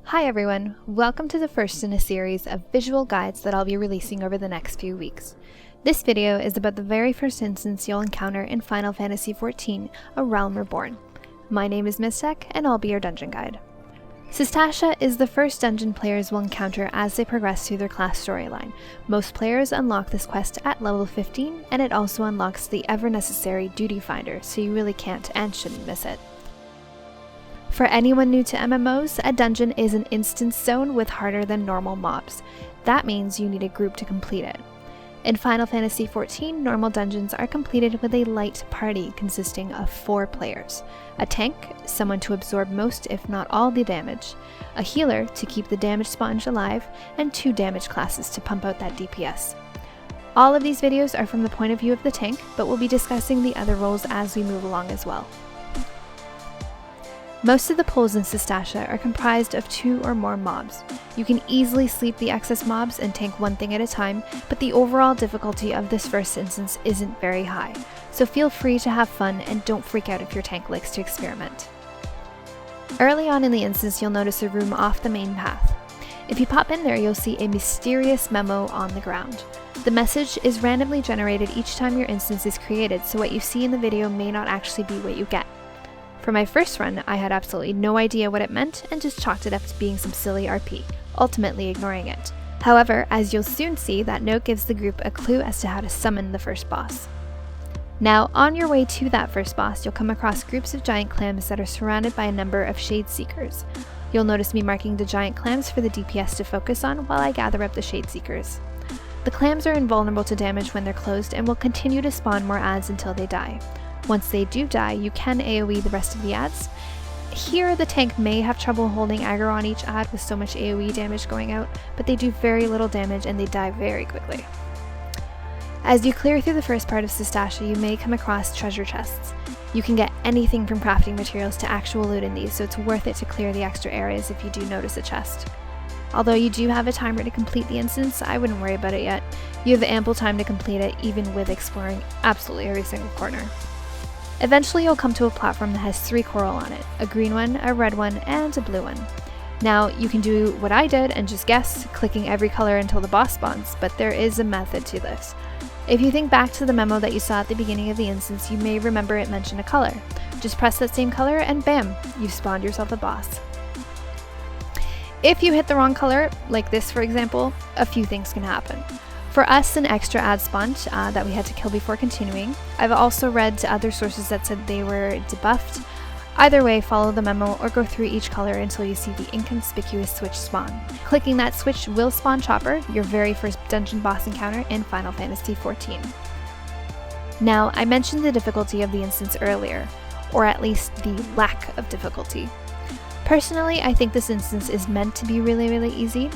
Hi everyone, welcome to the first in a series of visual guides that I'll be releasing over the next few weeks. This video is about the very first instance you'll encounter in Final Fantasy XIV, A Realm Reborn. My name is Mystek, and I'll be your dungeon guide. Sastasha is the first dungeon players will encounter as they progress through their class storyline. Most players unlock this quest at level 15, and it also unlocks the ever-necessary Duty Finder, so you really can't and shouldn't miss it. For anyone new to MMOs, a dungeon is an instance zone with harder than normal mobs. That means you need a group to complete it. In Final Fantasy XIV, normal dungeons are completed with a light party consisting of 4 players. A tank, someone to absorb most if not all the damage, a healer to keep the damage sponge alive, and 2 damage classes to pump out that DPS. All of these videos are from the point of view of the tank, but we'll be discussing the other roles as we move along as well. Most of the pulls in Sastasha are comprised of 2 or more mobs. You can easily sleep the excess mobs and tank one thing at a time, but the overall difficulty of this first instance isn't very high, so feel free to have fun and don't freak out if your tank likes to experiment. Early on in the instance, you'll notice a room off the main path. If you pop in there, you'll see a mysterious memo on the ground. The message is randomly generated each time your instance is created, so what you see in the video may not actually be what you get. For my first run, I had absolutely no idea what it meant and just chalked it up to being some silly RP, ultimately ignoring it. However, as you'll soon see, that note gives the group a clue as to how to summon the first boss. Now, on your way to that first boss, you'll come across groups of giant clams that are surrounded by a number of Shade Seekers. You'll notice me marking the giant clams for the DPS to focus on while I gather up the Shade Seekers. The clams are invulnerable to damage when they're closed and will continue to spawn more adds until they die. Once they do die, you can AoE the rest of the adds. Here, the tank may have trouble holding aggro on each add with so much AoE damage going out, but they do very little damage and they die very quickly. As you clear through the first part of Sastasha, you may come across treasure chests. You can get anything from crafting materials to actual loot in these, so it's worth it to clear the extra areas if you do notice a chest. Although you do have a timer to complete the instance, I wouldn't worry about it yet. You have ample time to complete it, even with exploring absolutely every single corner. Eventually you'll come to a platform that has 3 coral on it, a green one, a red one, and a blue one. Now, you can do what I did and just guess, clicking every color until the boss spawns, but there is a method to this. If you think back to the memo that you saw at the beginning of the instance, you may remember it mentioned a color. Just press that same color and bam, you've spawned yourself a boss. If you hit the wrong color, like this for example, a few things can happen. For us, an extra ad spawned that we had to kill before continuing. I've also read other sources that said they were debuffed. Either way, follow the memo or go through each color until you see the inconspicuous switch spawn. Clicking that switch will spawn Chopper, your very first dungeon boss encounter in Final Fantasy XIV. Now, I mentioned the difficulty of the instance earlier, or at least the lack of difficulty. Personally, I think this instance is meant to be really easy.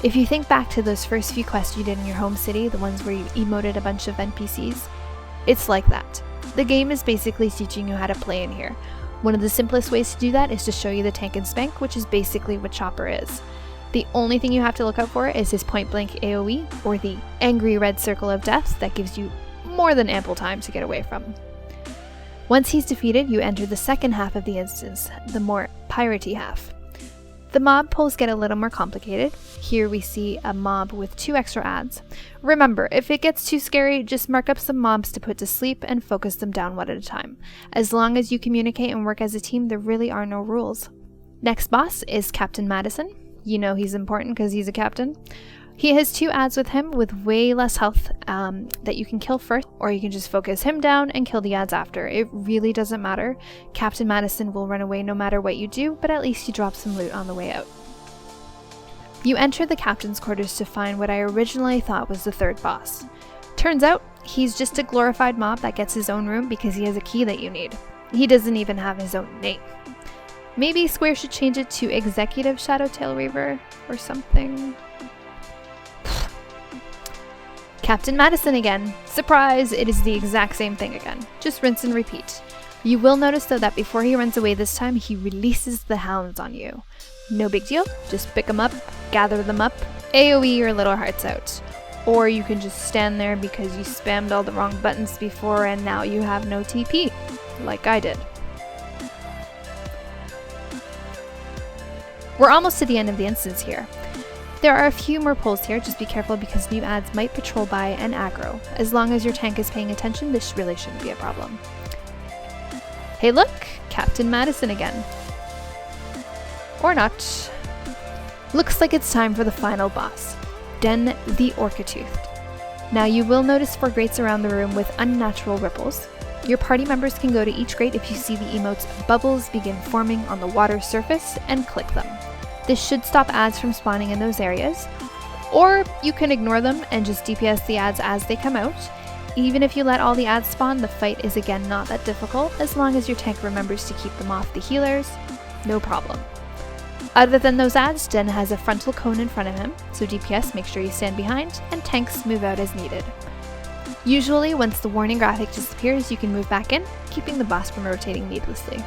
If you think back to those first few quests you did in your home city, the ones where you emoted a bunch of NPCs, it's like that. The game is basically teaching you how to play in here. One of the simplest ways to do that is to show you the tank and spank, which is basically what Chopper is. The only thing you have to look out for is his point blank AoE, or the angry red circle of death that gives you more than ample time to get away from. Once he's defeated, you enter the second half of the instance, the more piratey half. The mob pulls get a little more complicated. Here we see a mob with 2 extra adds. Remember, if it gets too scary, just mark up some mobs to put to sleep and focus them down one at a time. As long as you communicate and work as a team, there really are no rules. Next boss is Captain Madison. You know he's important because he's a captain. He has 2 adds with him with way less health that you can kill first, or you can just focus him down and kill the adds after. It really doesn't matter. Captain Madison will run away no matter what you do, but at least you drop some loot on the way out. You enter the captain's quarters to find what I originally thought was the 3rd boss. Turns out, he's just a glorified mob that gets his own room because he has a key that you need. He doesn't even have his own name. Maybe Square should change it to Executive Shadowtail Reaver or something. Captain Madison again. Surprise! It is the exact same thing again. Just rinse and repeat. You will notice though that before he runs away this time, he releases the hounds on you. No big deal, just pick them up, gather them up, AoE your little hearts out. Or you can just stand there because you spammed all the wrong buttons before and now you have no TP, like I did. We're almost to the end of the instance here. There are a few more pulls here, just be careful because new ads might patrol by and aggro. As long as your tank is paying attention, this really shouldn't be a problem. Hey look! Captain Madison again. Or not. Looks like it's time for the final boss, Den the Orca Tooth. Now you will notice 4 grates around the room with unnatural ripples. Your party members can go to each grate if you see the emotes bubbles begin forming on the water surface and click them. This should stop ads from spawning in those areas, or you can ignore them and just DPS the ads as they come out. Even if you let all the ads spawn, the fight is again not that difficult as long as your tank remembers to keep them off the healers, no problem. Other than those ads, Den has a frontal cone in front of him, so DPS make sure you stand behind and tanks move out as needed. Usually once the warning graphic disappears you can move back in, keeping the boss from rotating needlessly.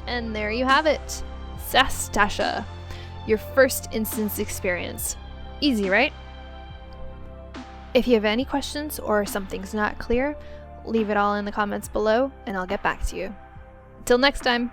And there you have it, Sastasha, your first instance experience. Easy, right? If you have any questions or something's not clear, leave it all in the comments below and I'll get back to you. Till next time!